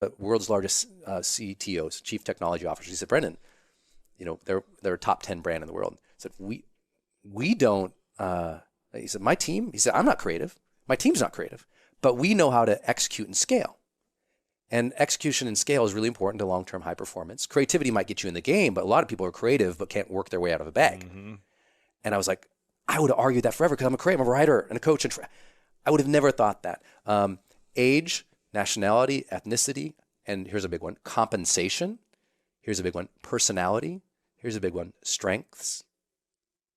the world's largest CTOs, chief technology officers. He said, Brendon, they're a top 10 brand in the world. He said, we don't, he said, my team, he said, I'm not creative. My team's not creative, but we know how to execute and scale. And execution and scale is really important to long-term high performance. Creativity might get you in the game, but a lot of people are creative but can't work their way out of a bag. Mm-hmm. And I was like, I would have argued that forever because I'm a creative, I'm a writer and a coach. And I would have never thought that. Age, nationality, ethnicity, and here's a big one, compensation. Here's a big one, personality. Here's a big one, strengths.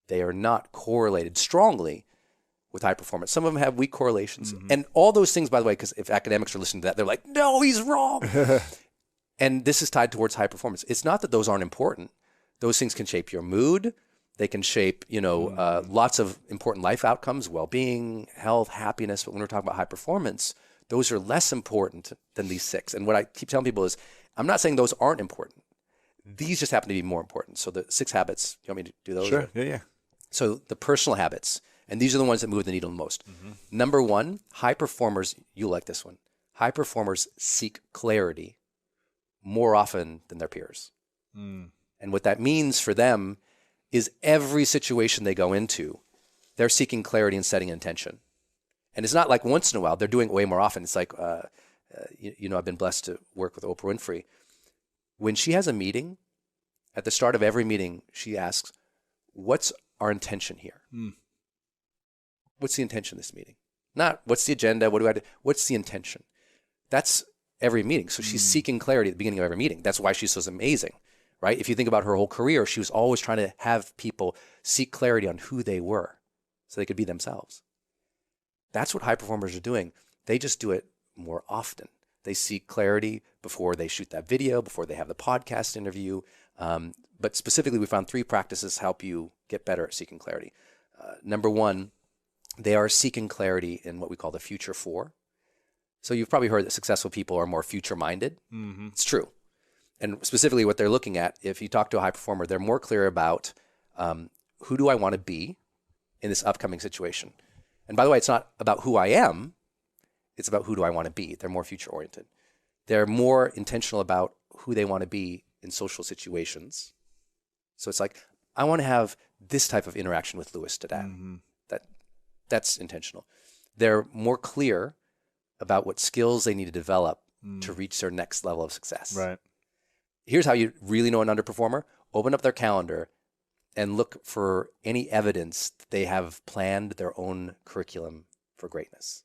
They are not correlated strongly with high performance. Some of them have weak correlations. Mm-hmm. And all those things, by the way, because if academics are listening to that, they're like, no, he's wrong. And this is tied towards high performance. It's not that those aren't important. Those things can shape your mood. They can shape, lots of important life outcomes, well-being, health, happiness. But when we're talking about high performance, those are less important than these 6. And what I keep telling people is, I'm not saying those aren't important. These just happen to be more important. So the 6 habits, you want me to do those? Sure, yeah. So the personal habits, and these are the ones that move the needle the most. Mm-hmm. Number 1, high performers, you like this one. High performers seek clarity more often than their peers. Mm. And what that means for them is every situation they go into, they're seeking clarity and setting intention. And it's not like once in a while, they're doing it way more often. It's like, I've been blessed to work with Oprah Winfrey. When she has a meeting, at the start of every meeting, she asks, what's our intention here? Mm. What's the intention of this meeting? Not what's the agenda, what do I do? What's the intention? That's every meeting. So she's seeking clarity at the beginning of every meeting. That's why she's so amazing, right? If you think about her whole career, she was always trying to have people seek clarity on who they were so they could be themselves. That's what high performers are doing. They just do it more often. They seek clarity before they shoot that video, before they have the podcast interview. But specifically, we found 3 practices help you get better at seeking clarity. Number 1, they are seeking clarity in what we call the future 4. So you've probably heard that successful people are more future-minded. Mm-hmm. It's true. And specifically what they're looking at, if you talk to a high performer, they're more clear about who do I want to be in this upcoming situation. And by the way, it's not about who I am. It's about who do I want to be. They're more future-oriented. They're more intentional about who they want to be in social situations. So it's like, I want to have this type of interaction with Lewis today. Mm-hmm. That's intentional. They're more clear about what skills they need to develop to reach their next level of success. Right. Here's how you really know an underperformer. Open up their calendar and look for any evidence that they have planned their own curriculum for greatness.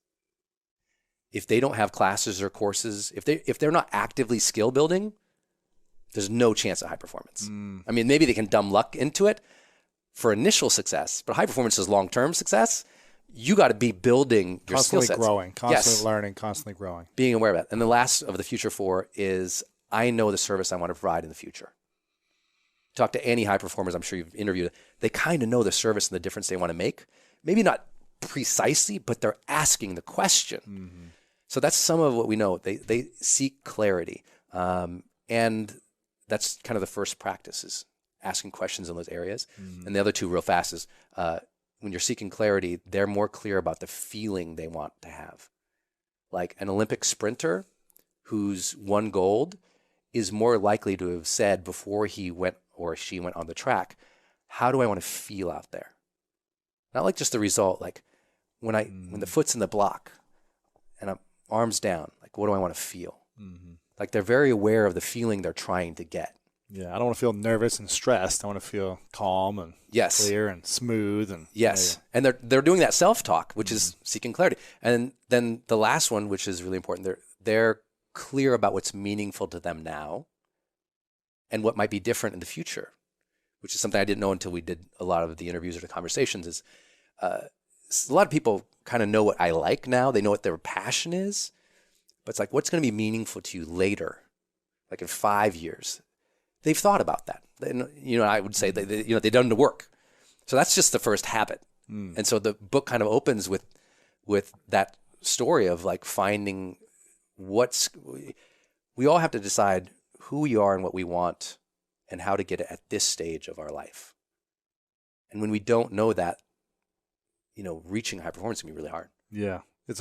If they don't have classes or courses, if they're not actively skill building, there's no chance of high performance. I mean, maybe they can dumb luck into it for initial success, but high performance is long-term success. You got to be building your skill sets. Constantly learning, constantly growing. Being aware of that. And the last of the future 4 is, I know the service I want to provide in the future. Talk to any high performers I'm sure you've interviewed. They kind of know the service and the difference they want to make. Maybe not precisely, but they're asking the question. Mm-hmm. So that's some of what we know. They seek clarity. And that's kind of the first practice, is asking questions in those areas. Mm-hmm. And the other 2 real fast is, when you're seeking clarity, they're more clear about the feeling they want to have. Like an Olympic sprinter who's won gold is more likely to have said before he went or she went on the track, how do I want to feel out there? Not like just the result, like when the foot's in the block and I'm arms down, like what do I want to feel? Mm-hmm. Like they're very aware of the feeling they're trying to get. Yeah, I don't want to feel nervous and stressed. I want to feel calm and clear and smooth. And and they're doing that self-talk, which is seeking clarity. And then the last one, which is really important, they're clear about what's meaningful to them now and what might be different in the future, which is something I didn't know until we did a lot of the interviews or the conversations. Is a lot of people kind of know what I like now. They know what their passion is, but it's like, what's going to be meaningful to you later, like in 5 years? They've thought about that. I would say they've done the work. So that's just the first habit. And so the book kind of opens with that story of like finding we all have to decide who we are and what we want and how to get it at this stage of our life. And when we don't know that, reaching high performance can be really hard. Yeah. It's